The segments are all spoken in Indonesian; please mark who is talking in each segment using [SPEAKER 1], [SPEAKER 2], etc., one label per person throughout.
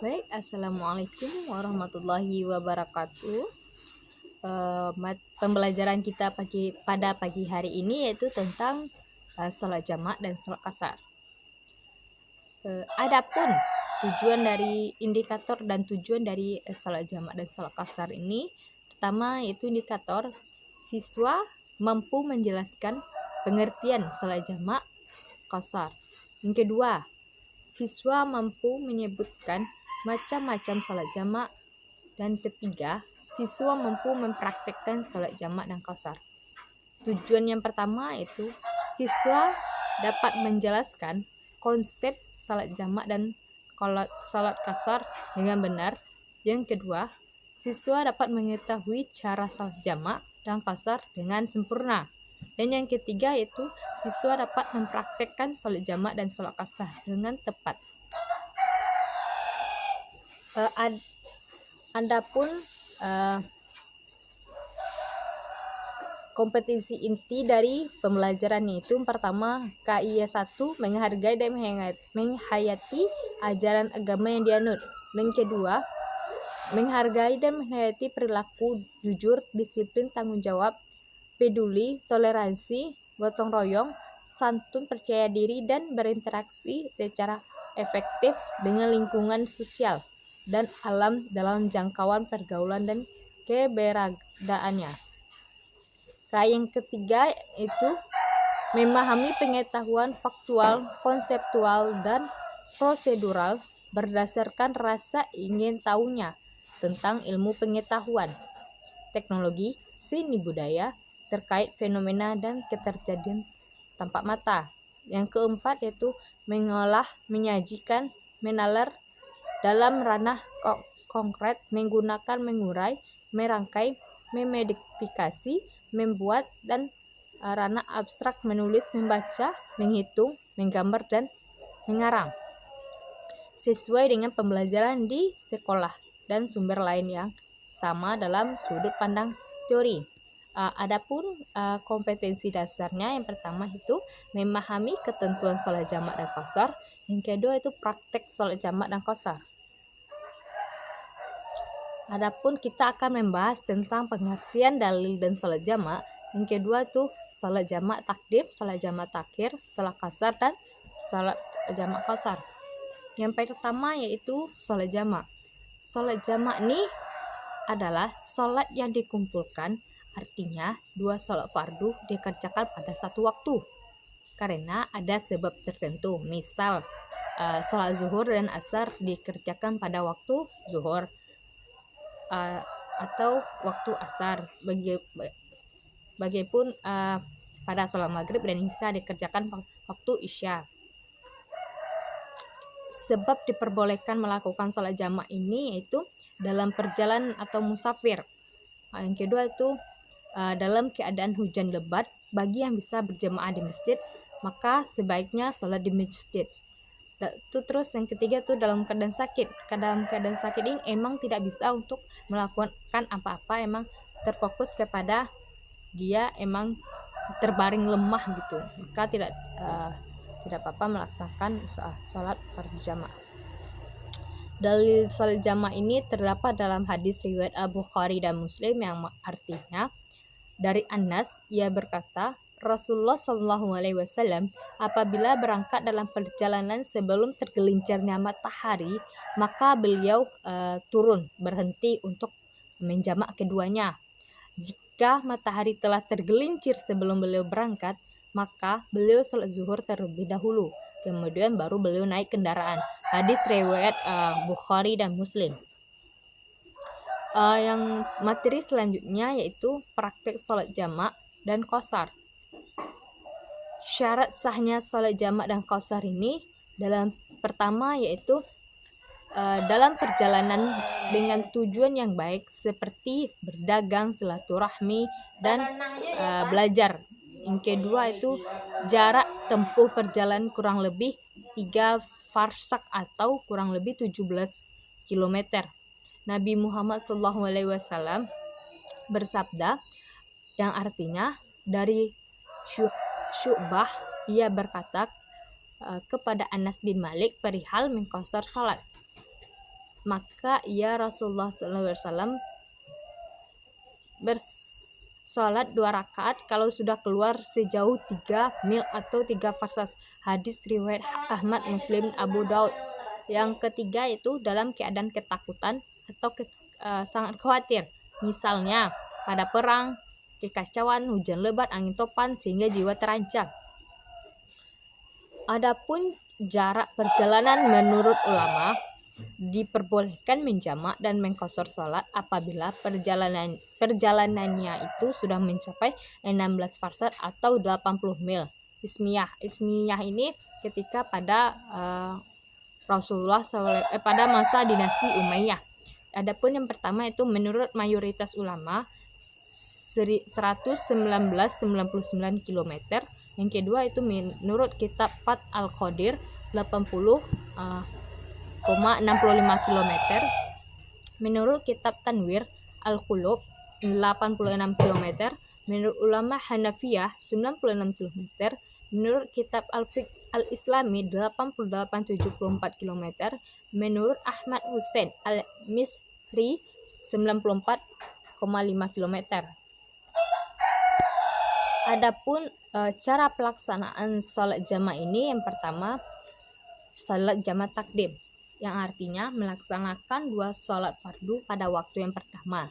[SPEAKER 1] Baik, Assalamualaikum warahmatullahi wabarakatuh. Pembelajaran kita pada pagi hari ini yaitu tentang sholat jamak dan sholat kasar. Adapun tujuan dari indikator dan tujuan dari sholat jamak dan sholat kasar ini, pertama yaitu indikator siswa mampu menjelaskan pengertian sholat jamak kasar. Yang kedua, siswa mampu menyebutkan macam-macam sholat jamak. Dan ketiga, siswa mampu mempraktikkan sholat jamak dan qasar. Tujuan yang pertama itu siswa dapat menjelaskan konsep sholat jamak dan sholat qasar dengan benar. Yang kedua, siswa dapat mengetahui cara sholat jamak dan qasar dengan sempurna. Dan yang ketiga yaitu siswa dapat mempraktikkan sholat jamak dan sholat qasar dengan tepat. Adapun kompetensi inti dari pembelajaran itu pertama KIA 1 menghargai dan menghayati ajaran agama yang dianut. Yang kedua, menghargai dan menghayati perilaku jujur, disiplin, tanggung jawab, peduli, toleransi, gotong royong, santun, percaya diri, dan berinteraksi secara efektif dengan lingkungan sosial dan alam dalam jangkauan pergaulan dan keberadaannya. Yang ketiga itu memahami pengetahuan faktual, konseptual, dan prosedural berdasarkan rasa ingin tahunya tentang ilmu pengetahuan, teknologi, seni budaya, terkait fenomena dan keterjadian tampak mata. Yang keempat yaitu mengolah, menyajikan, menalar dalam ranah konkret, menggunakan, mengurai, merangkai, memodifikasi, membuat, dan ranah abstrak, menulis, membaca, menghitung, menggambar, dan mengarang sesuai dengan pembelajaran di sekolah dan sumber lain yang sama dalam sudut pandang teori. Adapun kompetensi dasarnya yang pertama itu memahami ketentuan sholat jamak dan qasar. Yang kedua itu praktek sholat jamak dan qasar. Adapun kita akan membahas tentang pengertian dalil dan sholat jamak. Yang kedua itu sholat jamak takdim, sholat jamak takhir, sholat qasar, dan sholat jamak qasar. Yang pertama yaitu sholat jamak. Sholat jamak ini adalah sholat yang dikumpulkan, artinya dua sholat fardu dikerjakan pada satu waktu karena ada sebab tertentu. Misal sholat zuhur dan asar dikerjakan pada waktu zuhur atau waktu asar. Bagipun pada sholat maghrib dan isya dikerjakan waktu isya. Sebab diperbolehkan melakukan sholat jamak ini yaitu dalam perjalanan atau musafir. Yang kedua itu dalam keadaan hujan lebat, bagi yang bisa berjamaah di masjid maka sebaiknya sholat di masjid. Itu terus yang ketiga tuh dalam keadaan sakit. Dalam keadaan sakit ini emang tidak bisa untuk melakukan apa-apa, emang terfokus kepada dia emang terbaring lemah gitu, maka tidak apa-apa melaksanakan sholat fardu jamaah. Dalil sholat jamaah ini terdapat dalam hadis riwayat Al-Bukhari dan Muslim yang artinya dari Anas, ia berkata, Rasulullah SAW apabila berangkat dalam perjalanan sebelum tergelincirnya matahari, maka beliau turun berhenti untuk menjamak keduanya. Jika matahari telah tergelincir sebelum beliau berangkat, maka beliau sholat zuhur terlebih dahulu, kemudian baru beliau naik kendaraan. Hadis riwayat Bukhari dan Muslim. Yang materi selanjutnya yaitu praktek sholat jamak dan qasar. Syarat sahnya sholat jamak dan qasar ini dalam pertama yaitu dalam perjalanan dengan tujuan yang baik seperti berdagang, silaturahmi, dan belajar. Yang kedua itu jarak tempuh perjalanan kurang lebih 3 farsak atau kurang lebih 17 km. Nabi Muhammad SAW bersabda yang artinya dari Syu'bah, ia berkata kepada Anas bin Malik perihal mengqasar salat. maka ia Rasulullah SAW bersolat 2 rakaat kalau sudah keluar sejauh 3 mil atau 3 farsas. Hadis riwayat Ahmad, Muslim, Abu Daud. Yang ketiga itu dalam keadaan ketakutan atau sangat khawatir. Misalnya pada perang, kekacauan, hujan lebat, angin topan sehingga jiwa terancam. Adapun jarak perjalanan menurut ulama diperbolehkan menjamak dan mengqashar salat apabila perjalanannya itu sudah mencapai 16 farsad atau 80 mil. Ismiyah ini ketika pada Rasulullah pada masa dinasti Umayyah. Adapun yang pertama itu menurut mayoritas ulama 1999 km. Yang kedua itu menurut kitab Fath al-Qadir 80,65 km. Menurut kitab Tanwir al-Qulub 86 km. Menurut ulama Hanafiyah 96 km. Menurut kitab Al-Fiqh Al-Islami 88,74 km. Menurut Ahmad Hussein Al-Misri 94,5 km. Adapun cara pelaksanaan salat jamaah ini, yang pertama salat jamaah takdim, yang artinya melaksanakan 2 salat fardu pada waktu yang pertama.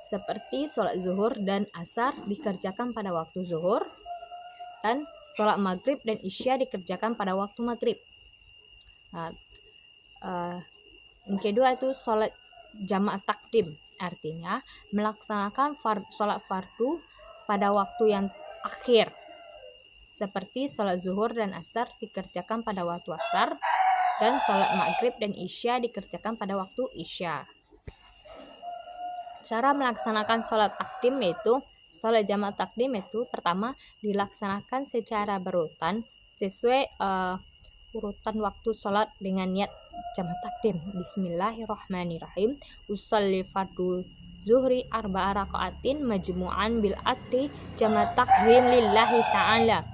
[SPEAKER 1] Seperti salat zuhur dan asar dikerjakan pada waktu zuhur, dan salat maghrib dan isya dikerjakan pada waktu maghrib. Yang kedua itu salat jamaah takdim, artinya melaksanakan salat fardu pada waktu yang akhir. Seperti salat zuhur dan asar dikerjakan pada waktu asar, dan salat maghrib dan isya dikerjakan pada waktu isya. Cara melaksanakan salat takdim yaitu salat jamaah takdim itu pertama dilaksanakan secara berurutan sesuai urutan waktu salat dengan niat jamaah takdim. Bismillahirrahmanirrahim. Usolli fardu zuhri 4 rakaatin majmu'an bil asri jamaah takdim lillahi ta'ala.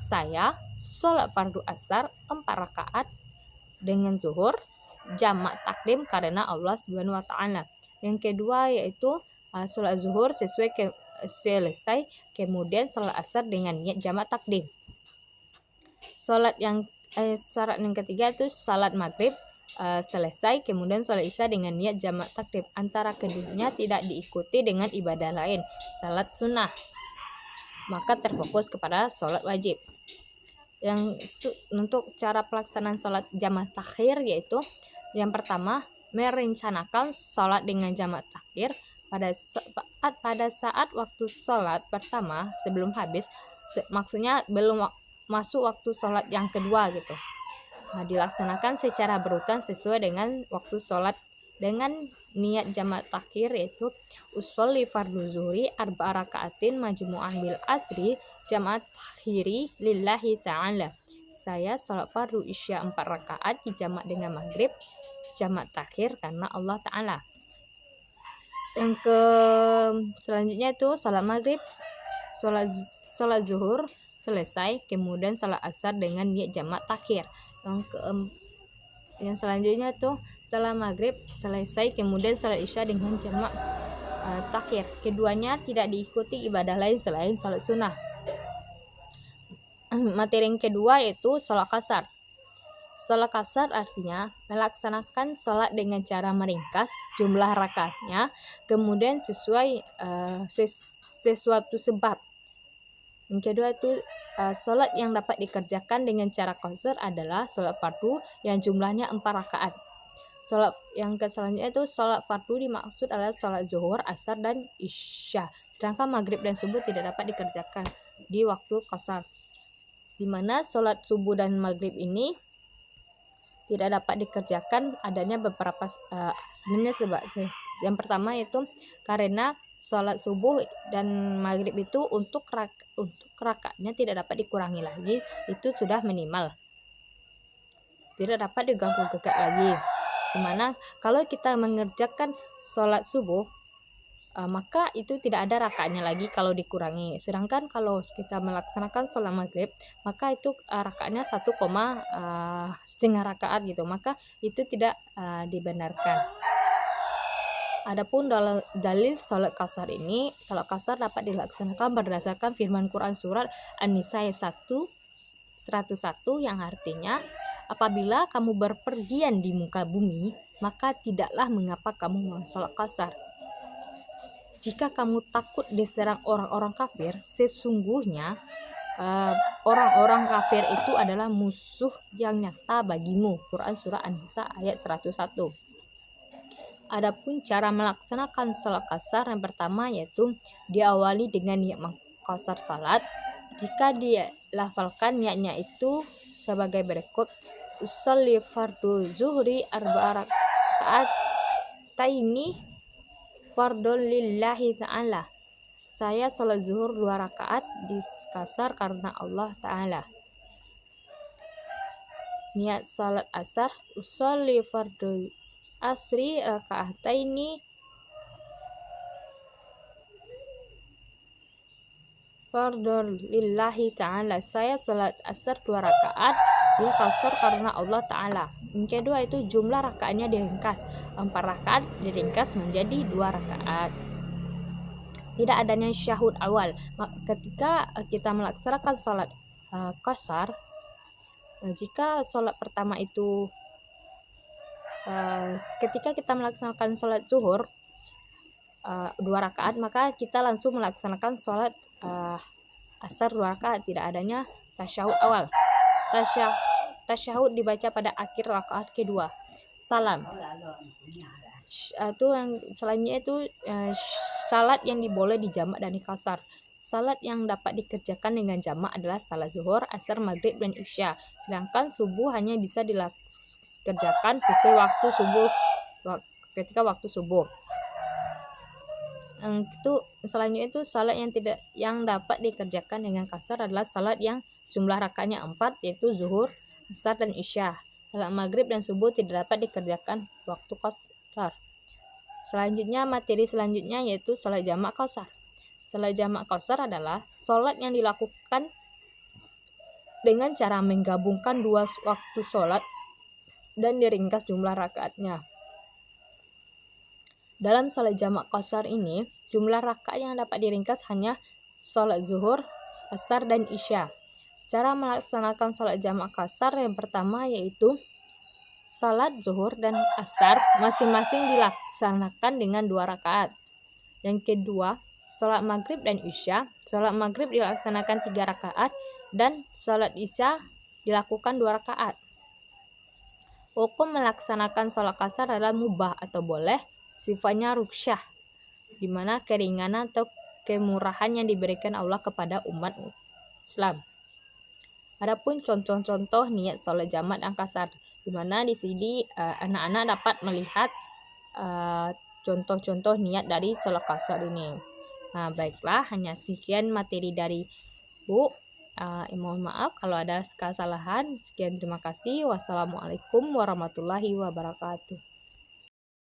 [SPEAKER 1] Saya sholat fardu asar 4 rakaat dengan zuhur jamak takdim karena Allah Subhanahu wa taala. Yang kedua yaitu sholat zuhur selesai, kemudian sholat asar dengan niat jamak takdim. Syarat yang ketiga itu salat maghrib selesai, kemudian sholat isya dengan niat jamak takdim. Antara keduanya tidak diikuti dengan ibadah lain, salat sunnah, maka terfokus kepada sholat wajib. Yang untuk cara pelaksanaan sholat jamaah takhir yaitu yang pertama merencanakan sholat dengan jamaah takhir pada saat waktu sholat pertama sebelum habis, maksudnya belum masuk waktu sholat yang kedua gitu. Dilaksanakan secara berurutan sesuai dengan waktu sholat dengan niat jamak takhir yaitu usolli fardu zuhri 4 rakaatin majmu'an bil asri jamak takhiri lillahi ta'ala. Saya sholat fardu isya 4 rakaat dijamak dengan maghrib jamak takhir karena Allah Ta'ala. Yang selanjutnya itu sholat maghrib, sholat zuhur selesai, kemudian sholat asar dengan niat jamak takhir. Yang selanjutnya tuh sholat maghrib selesai, kemudian sholat isya dengan jamak takhir. Keduanya tidak diikuti ibadah lain selain sholat sunnah. Materi yang kedua yaitu sholat qashar. Sholat qashar artinya melaksanakan sholat dengan cara meringkas jumlah rakaatnya, kemudian sesuai sesuatu sebab. Yang kedua itu sholat yang dapat dikerjakan dengan cara qashar adalah sholat fardu yang jumlahnya 4 rakaat. Sholat yang selanjutnya itu sholat fardu dimaksud adalah sholat zuhur, asar, dan isya. Sedangkan maghrib dan subuh tidak dapat dikerjakan di waktu qashar. Di mana sholat subuh dan maghrib ini tidak dapat dikerjakan adanya beberapa sebab. Yang pertama yaitu karena sholat subuh dan maghrib itu untuk rakaatnya tidak dapat dikurangi lagi, itu sudah minimal, tidak dapat diganggu-gugat lagi. Dimana kalau kita mengerjakan sholat subuh maka itu tidak ada rakaatnya lagi kalau dikurangi. Sedangkan kalau kita melaksanakan sholat maghrib, maka itu rakaatnya 1,5 rakaat gitu, maka itu tidak dibenarkan. Adapun dalil sholat qasar ini, sholat qasar dapat dilaksanakan berdasarkan firman Quran surat An-Nisa 101 yang artinya, apabila kamu berpergian di muka bumi, maka tidaklah mengapa kamu sholat qasar. Jika kamu takut diserang orang-orang kafir, sesungguhnya orang-orang kafir itu adalah musuh yang nyata bagimu. Quran surah An-Nisa ayat 101. Adapun cara melaksanakan salat qasar yang pertama yaitu diawali dengan niat mengqasar salat. Jika dilafalkan niatnya itu sebagai berikut: usolli fardhu zuhri arba'a raka'ataini fardhu lillahi ta'ala. Saya salat zuhur 2 rakaat di qasar karena Allah Ta'ala. Niat salat asar: usolli fardhu asri raka'ataini fardhu lillahi ta'ala. Saya salat asar 2 rakaat di qasar karena Allah Ta'ala. Yang kedua itu jumlah rakaatnya diringkas, 4 rakaat diringkas menjadi 2 rakaat. Tidak adanya syahud awal. Ketika kita melaksanakan salat qasar, jika salat pertama itu ketika kita melaksanakan salat zuhur 2 rakaat, maka kita langsung melaksanakan salat asar 2 rakaat, tidak adanya tasyahud awal. Tasyahud dibaca pada akhir rakaat kedua. Salam. Itu yang selanjutnya itu salat yang diboleh dijamak dan qasar. Salat yang dapat dikerjakan dengan jamak adalah salat zuhur, asar, maghrib, dan isya. Sedangkan subuh hanya bisa dikerjakan sesuai waktu subuh, ketika waktu subuh. Itu selanjutnya itu salat yang dapat dikerjakan dengan qasar adalah salat yang jumlah rakaatnya 4, yaitu zuhur, asar, dan isya. Salat maghrib dan subuh tidak dapat dikerjakan waktu qasar. Selanjutnya materi selanjutnya yaitu salat jamak qasar. Salat jamak qasar adalah salat yang dilakukan dengan cara menggabungkan 2 waktu salat dan diringkas jumlah rakaatnya. Dalam salat jamak qasar ini, jumlah rakaat yang dapat diringkas hanya salat zuhur, asar, dan isya. Cara melaksanakan salat jamak qasar yang pertama yaitu salat zuhur dan asar masing-masing dilaksanakan dengan 2 rakaat. Yang kedua, salat maghrib dan isya. Salat maghrib dilaksanakan 3 rakaat dan salat isya dilakukan 2 rakaat. Hukum melaksanakan salat qasar adalah mubah atau boleh, sifatnya ruksyah, di mana keringanan atau kemurahan yang diberikan Allah kepada umat Islam. Adapun contoh-contoh niat salat jamak dan qasar, di mana di sini anak-anak dapat melihat contoh-contoh niat dari salat qasar ini. Nah, baiklah, hanya sekian materi dari Bu. Mohon maaf kalau ada kesalahan. Sekian, terima kasih. Wassalamualaikum warahmatullahi wabarakatuh.